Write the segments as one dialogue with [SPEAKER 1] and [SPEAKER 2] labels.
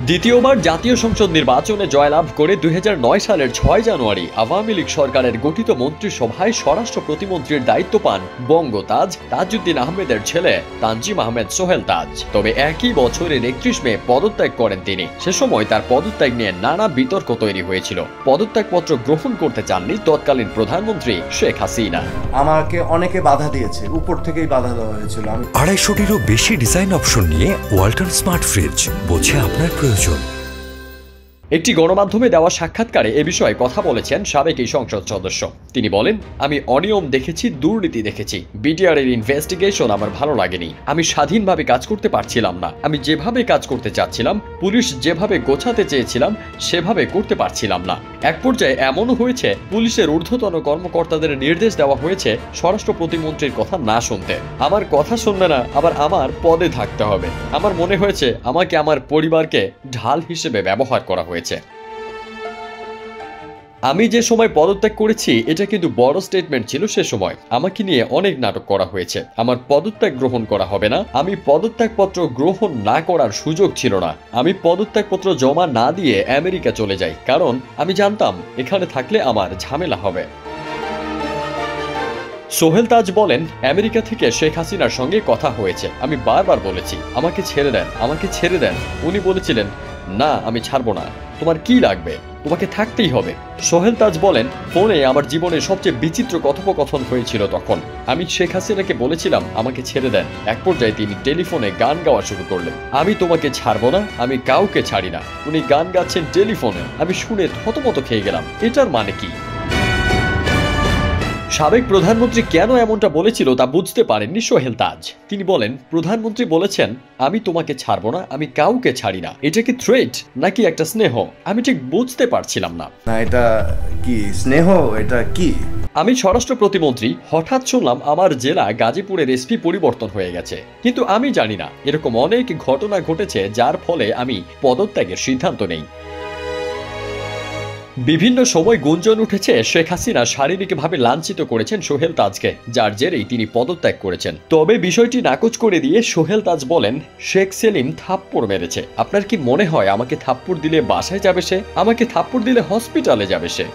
[SPEAKER 1] দ্বিতীয়বার জাতীয় সংসদ নির্বাচনে জয়লাভ করে ২০০৯ সালের ৬ জানুয়ারি আওয়ামী লীগ সরকারের গঠিত মন্ত্রিসভায় স্বরাষ্ট্র প্রতিমন্ত্রীর দায়িত্ব পান বঙ্গতাজ তাজউদ্দিন আহমেদের ছেলে তানজিম আহমেদ সোহেল তাজ। তবে একই বছরের ৩১ মে পদত্যাগ করেন তিনি। সে সময় তার পদত্যাগ নিয়ে নানা বিতর্ক তৈরি হয়েছিল। পদত্যাগপত্র গ্রহণ করতে চাননি তৎকালীন প্রধানমন্ত্রী শেখ হাসিনা।
[SPEAKER 2] আমাকে অনেকে বাধা দিয়েছে, উপর থেকেই বাধা দেওয়া হয়েছিল।
[SPEAKER 3] ২৫০টিরও বেশি ডিজাইন অপশন নিয়ে ওয়ালটন স্মার্ট ফ্রিজ, বোঝে আপনার প্রয়োজন।
[SPEAKER 1] একটি গণমাধ্যমে দেওয়া সাক্ষাৎকারে এ বিষয়ে কথা বলেছেন সাবেক এই সংসদ সদস্য। তিনি বলেন, আমি অনিয়ম দেখেছি, দুর্নীতি দেখেছি। বিটিআর এর ইনভেস্টিগেশন আমার ভালো লাগেনি। আমি স্বাধীনভাবে কাজ করতে পারছিলাম না। আমি যেভাবে কাজ করতে চাচ্ছিলাম, পুলিশ যেভাবে গোছাতে চেয়েছিলাম সেভাবে করতে পারছিলাম না। এক পর্যায়ে এমনও হয়েছে, পুলিশের ঊর্ধ্বতন কর্মকর্তাদের নির্দেশ দেওয়া হয়েছে স্বরাষ্ট্র প্রতিমন্ত্রীর কথা না শুনতে। আমার কথা শুনবে না, আবার আমার পদে থাকতে হবে। আমার মনে হয়েছে আমাকে আমার পরিবারকে ঢাল হিসেবে ব্যবহার করা হয়েছে। আমি যে সময় পদত্যাগ করেছি এটা কিন্তু বড় স্টেটমেন্ট ছিল। সে সময় আমাকে নিয়ে অনেক নাটক করা হয়েছে। আমার পদত্যাগ গ্রহণ করা হবে না। আমি পদত্যাগপত্র গ্রহণ না করার সুযোগ ছিল না। আমি পদত্যাগপত্র জমা না দিয়ে আমেরিকা চলে যাই, কারণ আমি জানতাম এখানে থাকলে আমার ঝামেলা হবে। সোহেল তাজ বলেন, আমেরিকা থেকে শেখ হাসিনার সঙ্গে কথা হয়েছে। আমি বারবার বলেছি আমাকে ছেড়ে দেন, আমাকে ছেড়ে দেন। উনি বলেছিলেন, না আমি ছাড়বো না, তোমার কি লাগবে, তোমাকে থাকতেই হবে। সোহেল তাজ বলেন, ফোনে আমার জীবনের সবচেয়ে বিচিত্র কথোপকথন হয়েছিল তখন। আমি শেখ হাসিনাকে বলেছিলাম আমাকে ছেড়ে দেন। এক পর্যায়ে তিনি টেলিফোনে গান গাওয়া শুরু করলেন। আমি তোমাকে ছাড়বো না, আমি কাউকে ছাড়ি না। উনি গান গাচ্ছেন টেলিফোনে। আমি শুনে থতমত খেয়ে গেলাম, এটার মানে কি? সাবেক প্রধানমন্ত্রী কেন এমনটা বলেছিল তা বুঝতে পারেননি সোহেল তাজ। তিনি বলেন, প্রধানমন্ত্রী বলেছেন আমি তোমাকে ছাড়বো না, আমি কাউকে ছাড়ি না। এটা কি থ্রেট নাকি একটা স্নেহ? আমি ঠিক বুঝতে পারছিলাম না।
[SPEAKER 2] এটা কি স্নেহ, এটা কি?
[SPEAKER 1] আমি স্বরাষ্ট্র প্রতিমন্ত্রী, হঠাৎ শুনলাম আমার জেলা গাজীপুরের এসপি পরিবর্তন হয়ে গেছে। কিন্তু আমি জানি না, এরকম অনেক ঘটনা ঘটেছে যার ফলে আমি পদত্যাগের সিদ্ধান্ত নেই। বিভিন্ন সময় গুঞ্জন উঠেছে শেখ হাসিনা শারীরিকভাবে লাঞ্ছিত করেছেন সোহেল তাজকে, যার জেরেই তিনি পদত্যাগ করেছেন। তবে বিষয়টি নাকচ করে দিয়ে সোহেল তাজ বলেন, শেখ সেলিম থাপ্পড় মেরেছে। আপনার কি মনে হয় আমাকে থাপ্পড় দিলে বাসায় যাবে সে? আমাকে থাপ্পড় দিলে হসপিটালে যাবে সে?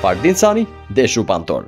[SPEAKER 1] ফারদিন সানি, দেশ রূপান্তর।